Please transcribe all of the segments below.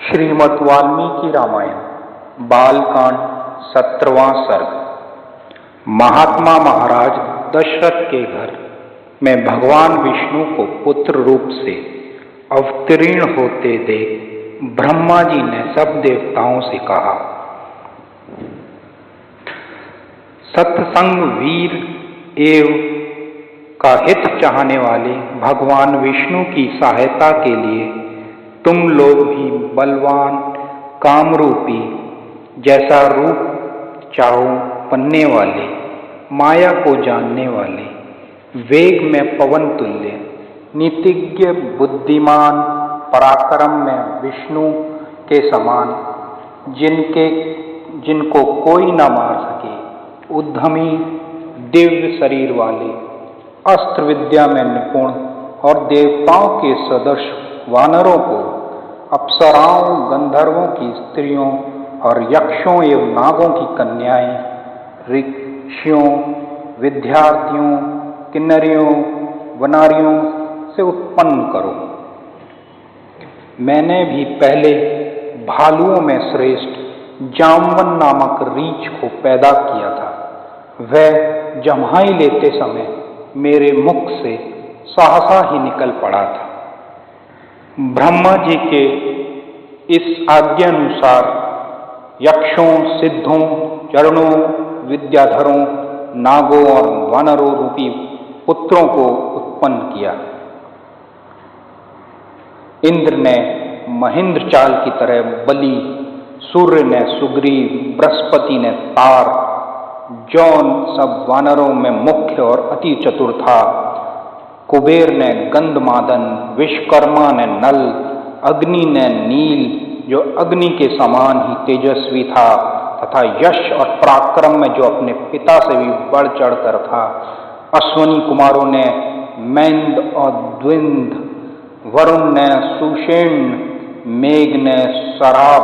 श्रीमद् वाल्मीकि रामायण बालकांड 17वां सर्ग। महात्मा महाराज दशरथ के घर में भगवान विष्णु को पुत्र रूप से अवतीर्ण होते देख ब्रह्मा जी ने सब देवताओं से कहा, सत्संग वीर एवं का हित चाहने वाले भगवान विष्णु की सहायता के लिए तुम लोग भी बलवान कामरूपी जैसा रूप चाहो बनने वाले, माया को जानने वाले, वेग में पवन तुल्य, नीतिज्ञ बुद्धिमान, पराक्रम में विष्णु के समान, जिनको कोई न मार सके, उद्यमी दिव्य शरीर वाले, अस्त्र विद्या में निपुण और देवताओं के सदृश वानरों को, अप्सराओं गंधर्वों की स्त्रियों और यक्षों एवं नागों की कन्याएं, ऋषियों, विद्यार्थियों, किन्नरियों, वनारियों से उत्पन्न करो। मैंने भी पहले भालुओं में श्रेष्ठ जामवन नामक रीछ को पैदा किया था। वह जम्हाई लेते समय मेरे मुख से सहसा ही निकल पड़ा था। ब्रह्मा जी के इस आज्ञानुसार यक्षों, सिद्धों, चरणों, विद्याधरों, नागों और वानरों रूपी पुत्रों को उत्पन्न किया। इंद्र ने महेंद्र चाल की तरह बलि, सूर्य ने सुग्रीव, बृहस्पति ने तार, जौन सब वानरों में मुख्य और अति चतुर था, कुबेर ने गंधमादन, विश्वकर्मा ने नल, अग्नि ने नील जो अग्नि के समान ही तेजस्वी था तथा यश और पराक्रम में जो अपने पिता से भी बढ़ चढ़कर था, अश्वनी कुमारों ने मैंद और द्विंद, वरुण ने सुषेण, मेघ ने शराब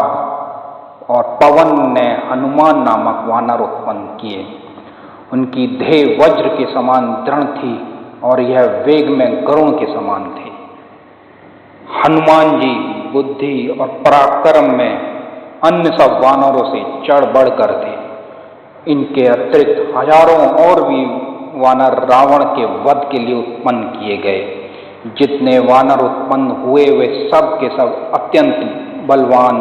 और पवन ने हनुमान नामक वानर उत्पन्न किए। उनकी देह वज्र के समान दृढ़ थी और यह वेग में गरुण के समान थे। हनुमान जी बुद्धि और पराक्रम में अन्य सब वानरों से चढ़ बढ़कर थे। इनके अतिरिक्त हजारों और भी वानर रावण के वध के लिए उत्पन्न किए गए। जितने वानर उत्पन्न हुए वे सब के सब अत्यंत बलवान,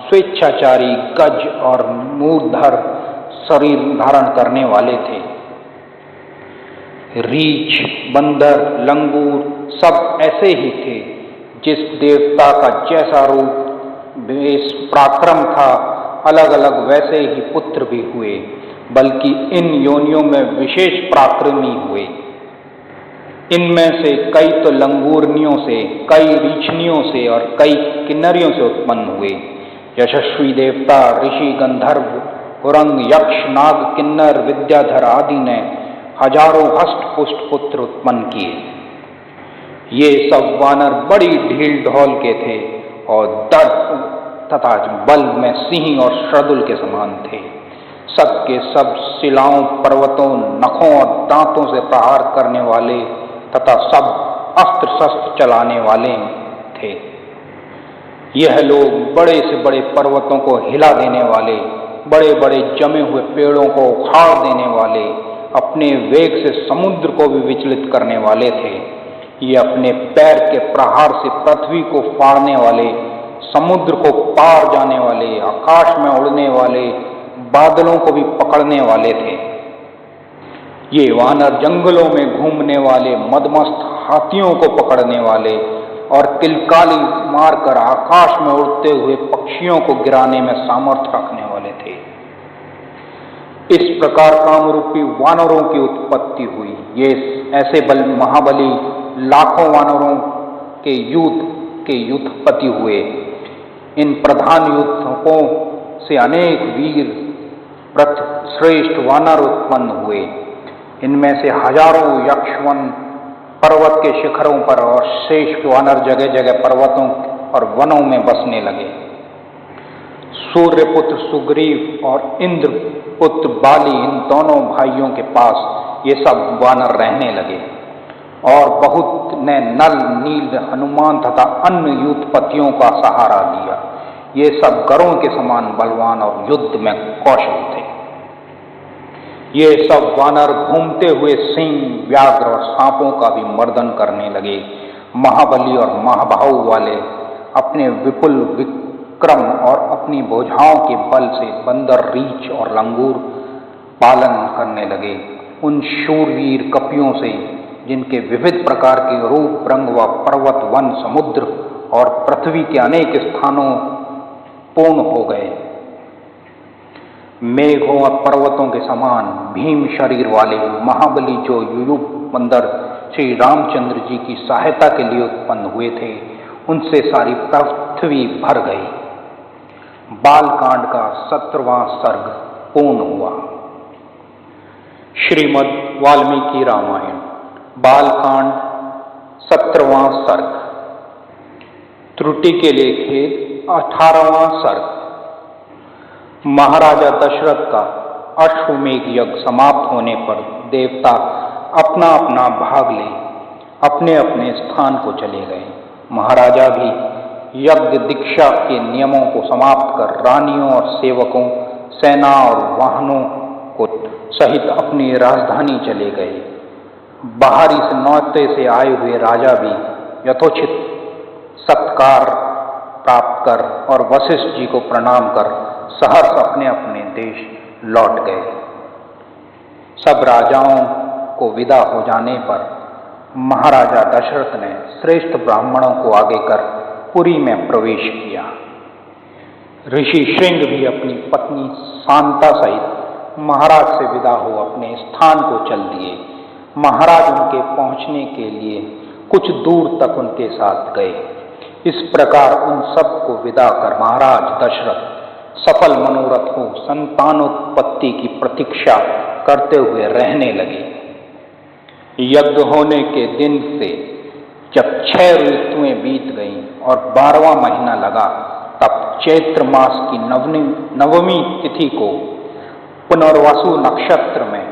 स्वेच्छाचारी, गज और मूर्धर शरीर धारण करने वाले थे। रीछ, बंदर, लंगूर सब ऐसे ही थे। जिस देवता का जैसा रूप वेश पराक्रम था, अलग अलग वैसे ही पुत्र भी हुए, बल्कि इन योनियों में विशेष पराक्रमी हुए। इनमें से कई तो लंगूरनियों से, कई रीछनियों से और कई किन्नरियों से उत्पन्न हुए। यशस्वी देवता, ऋषि, गंधर्व, उरंग, यक्ष, नाग, किन्नर, विद्याधर आदि ने हजारों हष्ट पुष्ट पुत्र उत्पन्न किए। ये सब वानर बड़ी ढील ढोल के थे और दर्प तथा बल में सिंह और शर्दुल के समान थे। सब के सब शिलाओं, पर्वतों, नखों और दांतों से प्रहार करने वाले तथा सब अस्त्र शस्त्र चलाने वाले थे। यह लोग बड़े से बड़े पर्वतों को हिला देने वाले, बड़े बड़े जमे हुए पेड़ों को उखाड़ देने वाले, अपने वेग से समुद्र को भी विचलित करने वाले थे। ये अपने पैर के प्रहार से पृथ्वी को फाड़ने वाले, समुद्र को पार जाने वाले, आकाश में उड़ने वाले, बादलों को भी पकड़ने वाले थे। ये वानर जंगलों में घूमने वाले, मदमस्त हाथियों को पकड़ने वाले और किलकाली मारकर आकाश में उड़ते हुए पक्षियों को गिराने में सामर्थ्य रखने वाले थे। इस प्रकार कामरूपी वानरों की उत्पत्ति हुई। ये ऐसे महाबली लाखों वानरों के युद्धपति हुए। इन प्रधान युद्धकों से अनेक वीर श्रेष्ठ वानर उत्पन्न हुए। इनमें से हजारों यक्षवन पर्वत के शिखरों पर और श्रेष्ठ वानर जगह जगह पर्वतों और वनों में बसने लगे। सूर्यपुत्र सुग्रीव और इंद्र पुत्र बाली, इन दोनों भाइयों के पास ये सब वानर रहने लगे। और बहुत ने नल, नील, हनुमान तथा अन्य युद्धपतियों का सहारा लिया। ये सब गरों के समान बलवान और युद्ध में कौशल थे। ये सब वानर घूमते हुए सिंह, व्याघ्र और सांपों का भी मर्दन करने लगे। महाबली और महाबाहु वाले अपने विपुल विक्रम और अपनी भुजाओं के बल से बंदर, रीछ और लंगूर पालन करने लगे। उन शूरवीर कपियों से जिनके विविध प्रकार के रूप, रंग व पर्वत, वन, समुद्र और पृथ्वी के अनेक स्थानों पूर्ण हो गए। मेघों और पर्वतों के समान भीम शरीर वाले महाबली जो युयुप बंदर श्री रामचंद्र जी की सहायता के लिए उत्पन्न हुए थे, उनसे सारी पृथ्वी भर गई। बालकांड का 17वां सर्ग पूर्ण हुआ। श्रीमद् वाल्मीकि रामायण बालकांड 17वां सर्ग। त्रुटि के लिए खेद 18वां सर्ग। महाराजा दशरथ का अश्वमेध यज्ञ समाप्त होने पर देवता अपना अपना भाग ले अपने अपने स्थान को चले गए। महाराजा भी यज्ञ दीक्षा के नियमों को समाप्त कर रानियों और सेवकों, सेना और वाहनों को सहित अपनी राजधानी चले गए। बाहरी से न्योते से आए हुए राजा भी यथोचित सत्कार प्राप्त कर और वशिष्ठ जी को प्रणाम कर सहर्ष अपने अपने देश लौट गए। सब राजाओं को विदा हो जाने पर महाराजा दशरथ ने श्रेष्ठ ब्राह्मणों को आगे कर पुरी में प्रवेश किया। ऋषि श्रृंग भी अपनी पत्नी शांता सहित महाराज से विदा हो अपने स्थान को चल दिए। महाराज उनके पहुंचने के लिए कुछ दूर तक उनके साथ गए। इस प्रकार उन सबको विदा कर महाराज दशरथ सफल मनोरथ हो संतानोत्पत्ति की प्रतीक्षा करते हुए रहने लगे। यज्ञ होने के दिन से जब 6 ऋतुएं बीत गईं और 12वां महीना लगा, तब चैत्र मास की नवमी तिथि को पुनर्वसु नक्षत्र में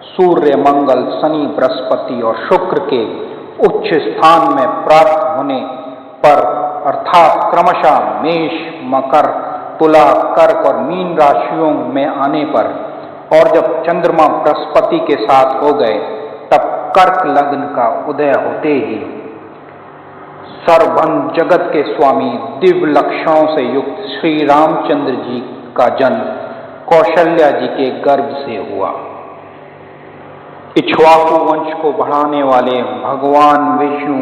सूर्य, मंगल, शनि, बृहस्पति और शुक्र के उच्च स्थान में प्राप्त होने पर अर्थात क्रमशः मेष, मकर, तुला, कर्क और मीन राशियों में आने पर और जब चंद्रमा बृहस्पति के साथ हो गए, तब कर्क लग्न का उदय होते ही सर्वभन जगत के स्वामी दिव्य लक्षणों से युक्त श्री रामचंद्र जी का जन्म कौशल्या जी के गर्भ से हुआ। इक्ष्वाकु वंश को बढ़ाने वाले भगवान विष्णु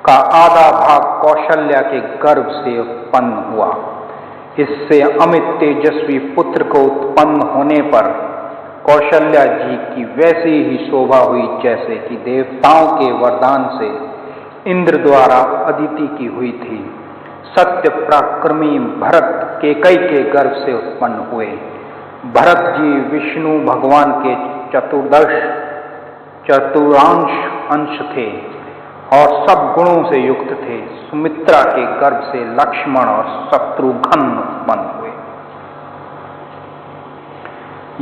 का आधा भाग कौशल्या के गर्भ से उत्पन्न हुआ। इससे अमित तेजस्वी पुत्र को उत्पन्न होने पर कौशल्या जी की वैसी ही शोभा हुई जैसे कि देवताओं के वरदान से इंद्र द्वारा अदिति की हुई थी। सत्य पराक्रमी भरत कैकेयी के गर्भ से उत्पन्न हुए। भरत जी विष्णु भगवान के चतुर्थांश अंश थे और सब गुणों से युक्त थे। सुमित्रा के गर्भ से लक्ष्मण और शत्रुघ्न उत्पन्न हुए।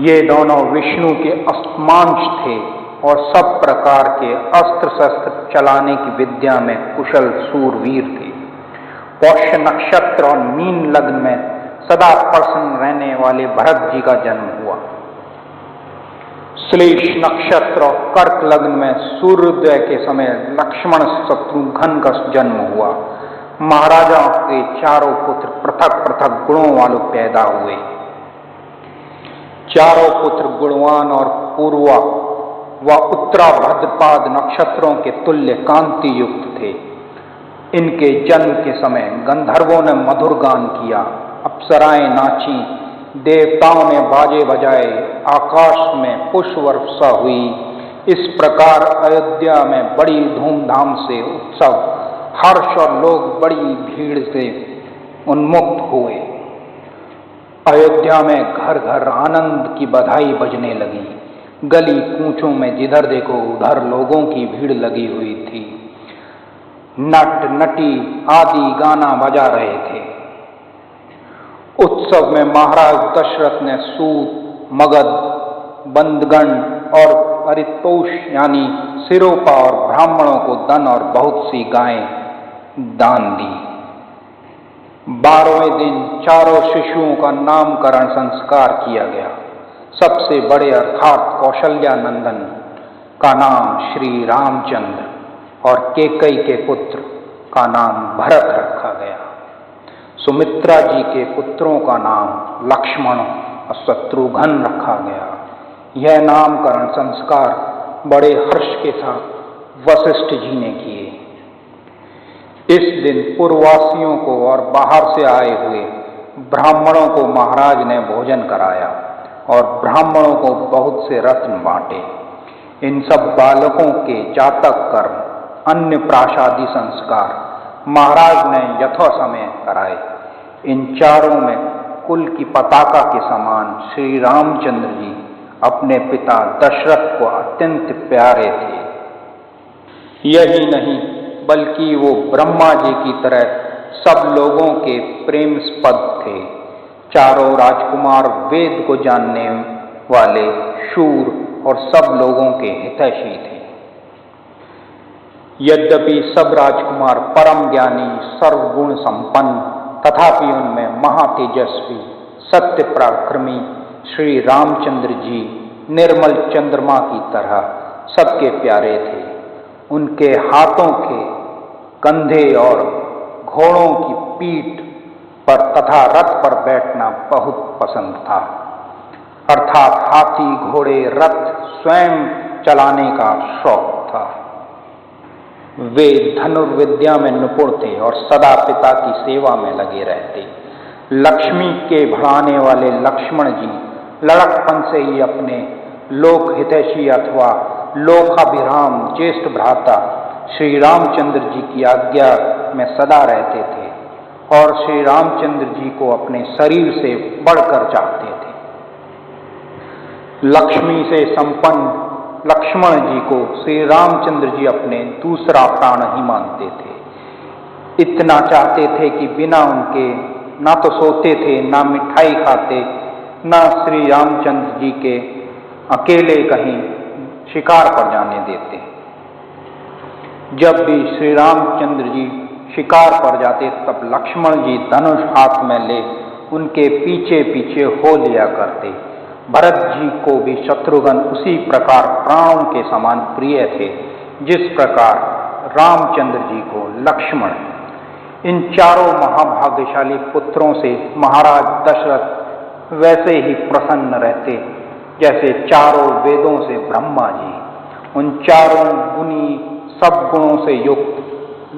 ये दोनों विष्णु के अष्टमांश थे और सब प्रकार के अस्त्र शस्त्र चलाने की विद्या में कुशल सूरवीर थे। पौष नक्षत्र और मीन लग्न में सदा प्रसन्न रहने वाले भरत जी का जन्म हुआ। श्लेष नक्षत्र और कर्क लग्न में सूर्योदय के समय लक्ष्मण शत्रुघ्न का जन्म हुआ। महाराजा के चारों पुत्र पृथक पृथक गुणों वाले पैदा हुए। चारों पुत्र गुणवान और पूर्वा व उत्तरा भद्रपाद नक्षत्रों के तुल्य कांति युक्त थे। इनके जन्म के समय गंधर्वों ने मधुर गान किया, अप्सराएं नाची, देवताओं ने बाजे बजाए, आकाश में पुष्प वर्षा हुई। इस प्रकार अयोध्या में बड़ी धूमधाम से उत्सव, हर्ष और लोग बड़ी भीड़ से उन्मुक्त हुए। अयोध्या में घर घर आनंद की बधाई बजने लगी। गली कूचों में जिधर देखो उधर लोगों की भीड़ लगी हुई थी। नट नटी आदि गाना बजा रहे थे। उत्सव में महाराज दशरथ ने सूत, मगध, बंदगण और परितोष यानी सिरोपा और ब्राह्मणों को धन और बहुत सी गायें दान दी। 12वें दिन चारों शिशुओं का नामकरण संस्कार किया गया। सबसे बड़े अर्थात कौशल्यानंदन का नाम श्री रामचंद्र और केकई के पुत्र का नाम भरत रखा गया। सुमित्रा जी के पुत्रों का नाम लक्ष्मण और शत्रुघ्न रखा गया। यह नामकरण संस्कार बड़े हर्ष के साथ वशिष्ठ जी ने किए। इस दिन पूर्ववासियों को और बाहर से आए हुए ब्राह्मणों को महाराज ने भोजन कराया और ब्राह्मणों को बहुत से रत्न बांटे। इन सब बालकों के जातक कर्म, अन्य प्राशादी संस्कार महाराज ने यथासमय कराए। इन चारों में कुल की पताका के समान श्री रामचंद्र जी अपने पिता दशरथ को अत्यंत प्यारे थे। यही नहीं बल्कि वो ब्रह्मा जी की तरह सब लोगों के प्रेमस्पद थे। चारों राजकुमार वेद को जानने वाले, शूर और सब लोगों के हितैषी थे। यद्यपि सब राजकुमार परम ज्ञानी, सर्वगुण संपन्न, तथापि उनमें महातेजस्वी, सत्य पराक्रमी श्री रामचंद्र जी निर्मल चंद्रमा की तरह सबके प्यारे थे। उनके हाथों के कंधे और घोड़ों की पीठ पर तथा रथ पर बैठना बहुत पसंद था, अर्थात हाथी, घोड़े, रथ स्वयं चलाने का शौक था। वे धनुर्विद्या में निपुण थे और सदा पिता की सेवा में लगे रहते। लक्ष्मी के बढ़ाने वाले लक्ष्मण जी लड़कपन से ही अपने लोक हितैषी अथवा लोकाभिराम ज्येष्ठ भ्राता श्री रामचंद्र जी की आज्ञा में सदा रहते थे और श्री रामचंद्र जी को अपने शरीर से बढ़कर चाहते थे। लक्ष्मी से संपन्न लक्ष्मण जी को श्री रामचंद्र जी अपने दूसरा प्राण ही मानते थे। इतना चाहते थे कि बिना उनके ना तो सोते थे, ना मिठाई खाते, ना श्री रामचंद्र जी के अकेले कहीं शिकार पर जाने देते। जब भी श्री रामचंद्र जी शिकार पर जाते तब लक्ष्मण जी धनुष हाथ में ले उनके पीछे पीछे हो लिया करते। भरत जी को भी शत्रुघ्न उसी प्रकार प्राणों के समान प्रिय थे जिस प्रकार रामचंद्र जी को लक्ष्मण। इन चारों महाभाग्यशाली पुत्रों से महाराज दशरथ वैसे ही प्रसन्न रहते जैसे चारों वेदों से ब्रह्मा जी। उन चारों गुणी, सब गुणों से युक्त,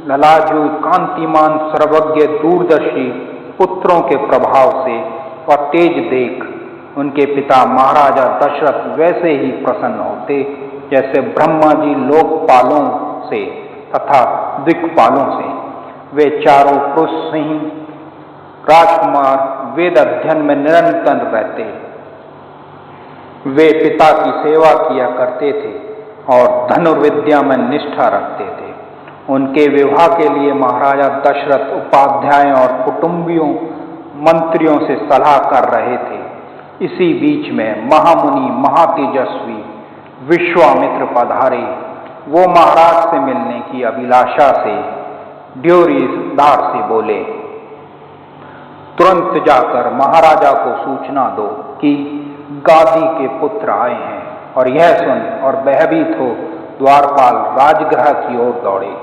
ललाजु, कांतिमान, सर्वज्ञ, दूरदर्शी पुत्रों के प्रभाव से व तेज देख उनके पिता महाराजा दशरथ वैसे ही प्रसन्न होते जैसे ब्रह्मा जी लोकपालों से तथा दिक्पालों से। वे चारों पुरुष सिंह राजकुमार वेद अध्ययन में निरंतर रहते। वे पिता की सेवा किया करते थे और धनुर्विद्या में निष्ठा रखते थे। उनके विवाह के लिए महाराजा दशरथ उपाध्यायों और कुटुंबियों, मंत्रियों से सलाह कर रहे थे। इसी बीच में महामुनि, महातेजस्वी विश्वामित्र पधारे। वो महाराज से मिलने की अभिलाषा से ड्योरीदार से बोले, तुरंत जाकर महाराजा को सूचना दो कि गादी के पुत्र आए हैं। और यह सुन और भयभीत हो द्वारपाल राजगृह की ओर दौड़े।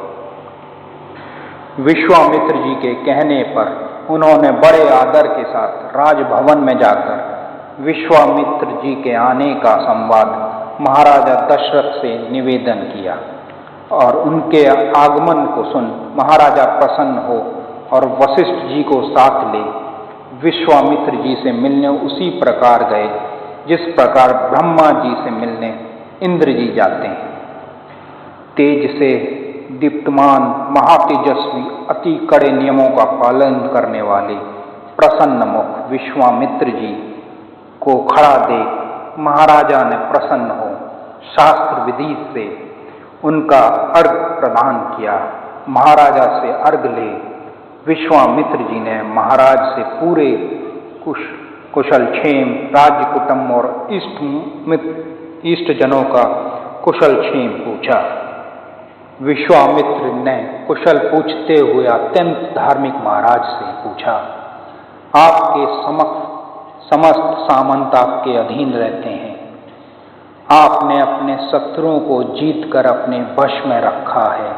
विश्वामित्र जी के कहने पर उन्होंने बड़े आदर के साथ राजभवन में जाकर विश्वामित्र जी के आने का संवाद महाराजा दशरथ से निवेदन किया और उनके आगमन को सुन महाराजा प्रसन्न हो और वशिष्ठ जी को साथ ले विश्वामित्र जी से मिलने उसी प्रकार गए जिस प्रकार ब्रह्मा जी से मिलने इंद्र जी जाते हैं। तेज से दीप्तमान, महातेजस्वी, अति कड़े नियमों का पालन करने वाले प्रसन्न मुख विश्वामित्र जी को खड़ा देख महाराजा ने प्रसन्न हो शास्त्र विधि से उनका अर्घ प्रदान किया। महाराजा से अर्घ ले विश्वामित्र जी ने महाराज से पूरे कुशल क्षेम, राज्य कुटुंब और इष्ट जनों का कुशल क्षेम पूछा। विश्वामित्र ने कुशल पूछते हुए अत्यंत धार्मिक महाराज से पूछा, आपके समस्त सामंत आपके अधीन रहते हैं। आपने अपने शत्रुओं को जीतकर अपने वश में रखा है।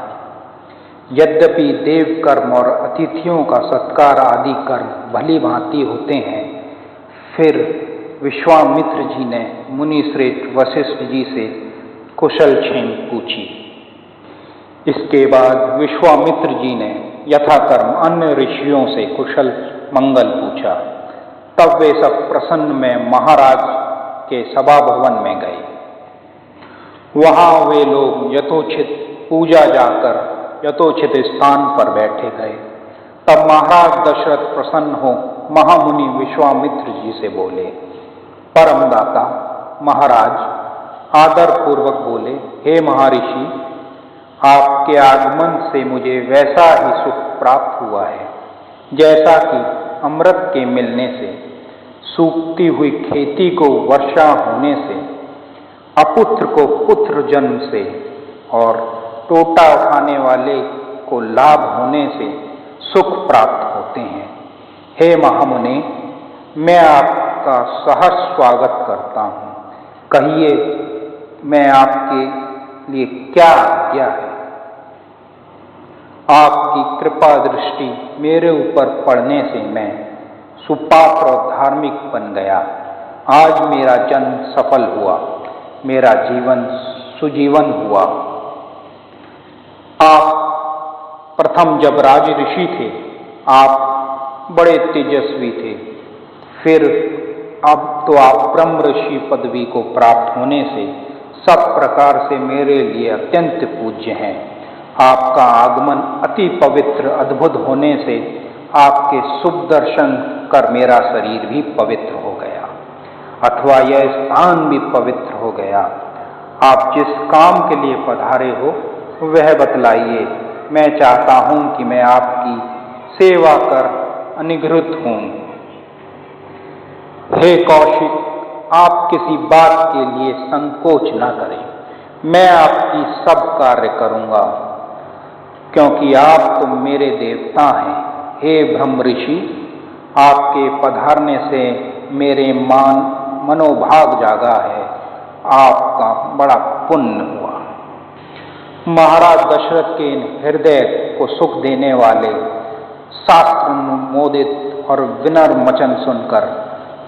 यद्यपि देव कर्म और अतिथियों का सत्कार आदि कर्म भली भांति होते हैं, फिर विश्वामित्र जी ने मुनि श्रेष्ठ वशिष्ठ जी से कुशल क्षेम पूछी। इसके बाद विश्वामित्र जी ने यथाकर्म अन्य ऋषियों से कुशल मंगल पूछा। तब वे सब प्रसन्न में महाराज के सभा भवन में गए। वहां वे लोग यथोचित पूजा जाकर यथोचित स्थान पर बैठे गए। तब महाराज दशरथ प्रसन्न हो महामुनि विश्वामित्र जी से बोले, परमदाता महाराज आदर पूर्वक बोले, हे महर्षि, आपके आगमन से मुझे वैसा ही सुख प्राप्त हुआ है जैसा कि अमृत के मिलने से, सूखती हुई खेती को वर्षा होने से, अपुत्र को पुत्र जन्म से और टोटा उठाने वाले को लाभ होने से सुख प्राप्त होते हैं। हे महामुनि, मैं आपका सहर्ष स्वागत करता हूँ। कहिए, मैं आपके लिए क्या आज्ञा है? आपकी कृपा दृष्टि मेरे ऊपर पड़ने से मैं सुपात्र और धार्मिक बन गया। आज मेरा जन्म सफल हुआ, मेरा जीवन सुजीवन हुआ। आप प्रथम जब राज ऋषि थे, आप बड़े तेजस्वी थे। फिर अब तो आप ब्रह्म ऋषि पदवी को प्राप्त होने से सब प्रकार से मेरे लिए अत्यंत पूज्य हैं। आपका आगमन अति पवित्र अद्भुत होने से आपके शुभ दर्शन कर मेरा शरीर भी पवित्र हो गया, अथवा यह स्थान भी पवित्र हो गया। आप जिस काम के लिए पधारे हो वह बतलाइए। मैं चाहता हूं कि मैं आपकी सेवा कर अनुग्रहित हूं। हे कौशिक, आप किसी बात के लिए संकोच न करें। मैं आपकी सब कार्य करूंगा, क्योंकि आप तो मेरे देवता हैं। हे ब्रह्म ऋषि, आपके पधारने से मेरे मनोभाग जागा है। आपका बड़ा पुण्य हुआ। महाराज दशरथ के हृदय को सुख देने वाले शास्त्रानुमोदित और विनम्र वचन सुनकर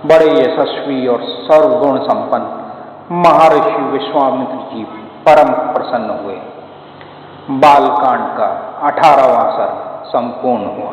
बड़े यशस्वी और सर्वगुण संपन्न महर्षि विश्वामित्र जी परम प्रसन्न हुए। बालकांड का 18वां सर्ग संपूर्ण हुआ।